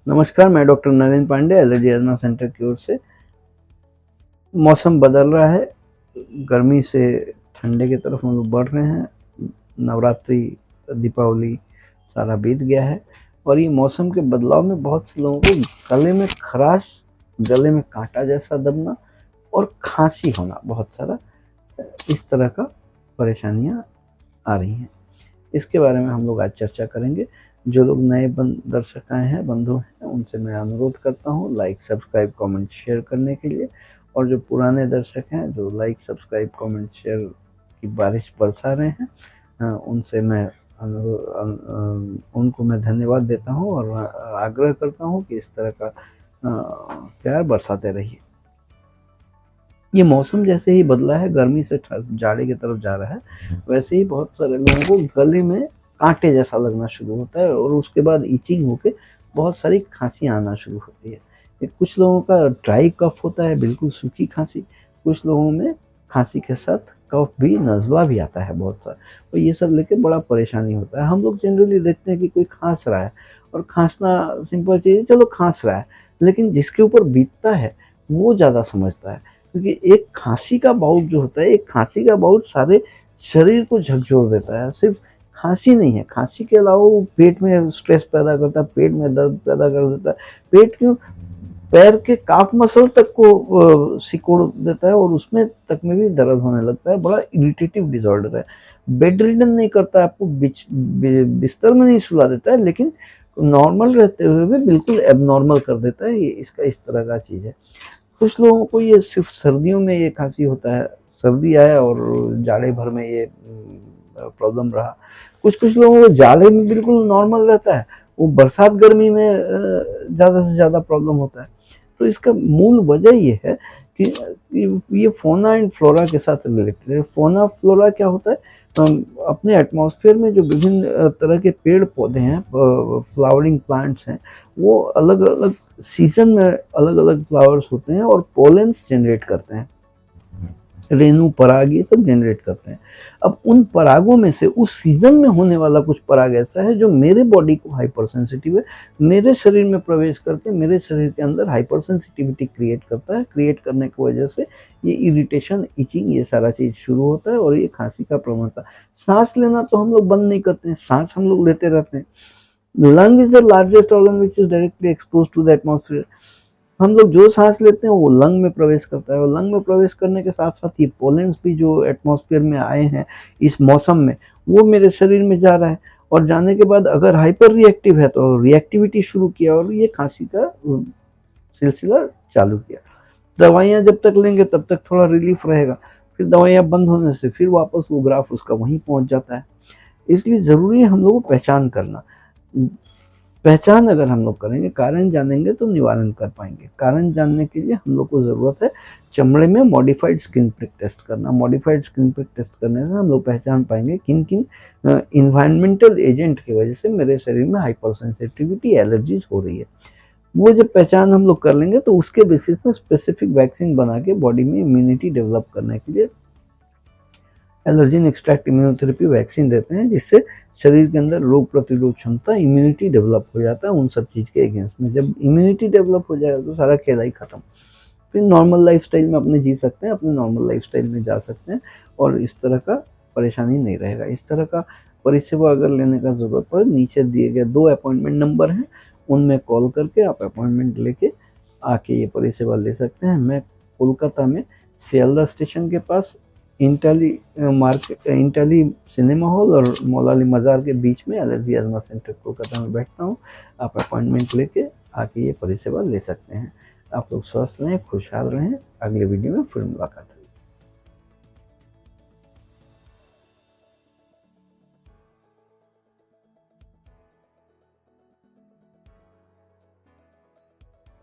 नमस्कार, मैं doctor Narendra Pandey allergy asthma centre की ओर से। मौसम बदल रहा है, गर्मी से ठंडे की तरफ हम लोग बढ़ रहे हैं। नवरात्रि, दीपावली सारा बीत गया है और ये मौसम के बदलाव में बहुत से लोगों को गले में खराश, गले में कांटा जैसा दबना और खांसी होना, बहुत सारा इस तरह का परेशानियां आ रही हैं। इसके बारे में हम लोग आज चर्चा करेंगे। जो लोग नए दर्शक आए हैं, बंधु हैं, उनसे मैं अनुरोध करता हूँ लाइक, सब्सक्राइब, कमेंट, शेयर करने के लिए। और जो पुराने दर्शक हैं, जो लाइक, सब्सक्राइब, कमेंट, शेयर की बारिश बरसा रहे हैं, उनसे मैं उनको मैं धन्यवाद देता हूँ और आग्रह करता हूँ कि इस तरह का प्यार बरसाते रहिए। ये मौसम जैसे ही बदला है, गर्मी से जाड़े की तरफ जा रहा है, वैसे ही बहुत सारे लोगों को गले में कांटे जैसा लगना शुरू होता है और उसके बाद ईचिंग होके बहुत सारी खांसियाँ आना शुरू होती है। कुछ लोगों का ड्राई कफ होता है, बिल्कुल सूखी खांसी। कुछ लोगों में खांसी के साथ कफ भी, नज़ला भी आता है बहुत सारा। तो ये सब लेके बड़ा परेशानी होता है। हम लोग जनरली देखते हैं कि कोई खांस रहा है और खांसना सिंपल चीज़ है, चलो खांस रहा है, लेकिन जिसके ऊपर बीतता है वो ज़्यादा समझता है। क्योंकि एक खांसी का बाउट जो होता है, एक खांसी का बाउट सारे शरीर को झकझोर देता है। सिर्फ खांसी नहीं है, खांसी के अलावा वो पेट में स्ट्रेस पैदा करता है, पेट में दर्द पैदा कर देता है। पेट क्यों, पैर के काफ मसल तक को सिकोड़ देता है और उसमें तक में भी दर्द होने लगता है। बड़ा इरिटेटिव डिसऑर्डर है। बेड रिडन नहीं करता, आपको बिस्तर में नहीं सुला देता है, लेकिन नॉर्मल रहते हुए भी बिल्कुल एबनॉर्मल कर देता है। ये इसका इस तरह का चीज़ है। कुछ लोगों को ये सिर्फ सर्दियों में ये खांसी होता है, सर्दी आया और जाड़े भर में ये प्रॉब्लम रहा। कुछ लोगों को जाड़े में बिल्कुल नॉर्मल रहता है, वो बरसात गर्मी में ज़्यादा से ज़्यादा प्रॉब्लम होता है। तो इसका मूल वजह ये है कि ये फोना एंड फ्लोरा के साथ रिलेटेड है। फोना फ्लोरा क्या होता है, अपने एटमॉस्फेयर में जो विभिन्न तरह के पेड़ पौधे हैं, फ्लावरिंग प्लांट्स हैं, वो अलग अलग सीजन में अलग अलग फ्लावर्स होते हैं और पोलेंस जनरेट करते हैं, रेणु पराग ये सब जनरेट करते हैं। अब उन परागों में से उस सीजन में होने वाला कुछ पराग ऐसा है जो मेरे बॉडी को हाइपर सेंसिटिव है, मेरे शरीर में प्रवेश करके मेरे शरीर के अंदर हाइपर सेंसिटिविटी क्रिएट करता है। क्रिएट करने की वजह से ये इरिटेशन, इचिंग, ये सारा चीज शुरू होता है और ये खांसी का प्रवणता। सांस लेना तो हम लोग बंद नहीं करते हैं, सांस हम लोग लेते रहते हैं। Lung is the largest organ which is directly expose to the atmosphere. हम लोग जो सांस लेते हैं वो लंग में प्रवेश करता है और लंग में प्रवेश करने के साथ साथ ये पोलेंस भी जो एटमॉस्फेयर में आए हैं इस मौसम में, वो मेरे शरीर में जा रहा है और जाने के बाद अगर हाइपर रिएक्टिव है तो रिएक्टिविटी शुरू किया और ये खांसी का सिलसिला चालू किया। दवाइयाँ जब तक लेंगे तब तक थोड़ा रिलीफ रहेगा, फिर दवाइयाँ बंद होने से फिर वापस वो ग्राफ उसका वहीं पहुंच जाता है। इसलिए ज़रूरी है हम लोगों को पहचान करना। पहचान अगर हम लोग करेंगे, कारण जानेंगे तो निवारण कर पाएंगे। कारण जानने के लिए हम लोग को ज़रूरत है चमड़े में मॉडिफाइड स्किन प्रिक टेस्ट करना। मॉडिफाइड स्किन प्रिक टेस्ट करने से हम लोग पहचान पाएंगे किन किन इन्वायरमेंटल एजेंट की वजह से मेरे शरीर में हाइपर सेंसिटिविटी, एलर्जीज हो रही है। वो जब पहचान हम लोग कर लेंगे तो उसके बेसिस में स्पेसिफिक वैक्सीन बना के बॉडी में इम्यूनिटी डेवलप करने के लिए एलर्जिन एक्सट्रैक्ट इम्यूनोथेरेपी वैक्सीन देते हैं, जिससे शरीर के अंदर रोग प्रतिरोध क्षमता, इम्यूनिटी डेवलप हो जाता है उन सब चीज़ के अगेंस्ट में। जब इम्यूनिटी डेवलप हो जाएगा तो सारा खेला ही खत्म। फिर नॉर्मल लाइफस्टाइल में अपने जी सकते हैं, अपने नॉर्मल लाइफस्टाइल में जा सकते हैं और इस तरह का परेशानी नहीं रहेगा। इस तरह का परिसेवा अगर लेने का ज़रूरत पड़े, नीचे दिए गए 2 अपॉइंटमेंट नंबर हैं, उनमें कॉल करके आप अपॉइंटमेंट लेके आके ये परिसेवा ले सकते हैं। मैं कोलकाता में सियालदह स्टेशन के पास Entally market, Entally cinema hall और मौलाली मज़ार के बीच में एलर्जी अस्थमा सेंटर कोलकाता में बैठता हूँ। आप अपॉइंटमेंट लेके आके ये परिसेवा ले सकते हैं। आप लोग स्वस्थ रहें, खुशहाल रहें। अगले वीडियो में फिर मुलाकात है।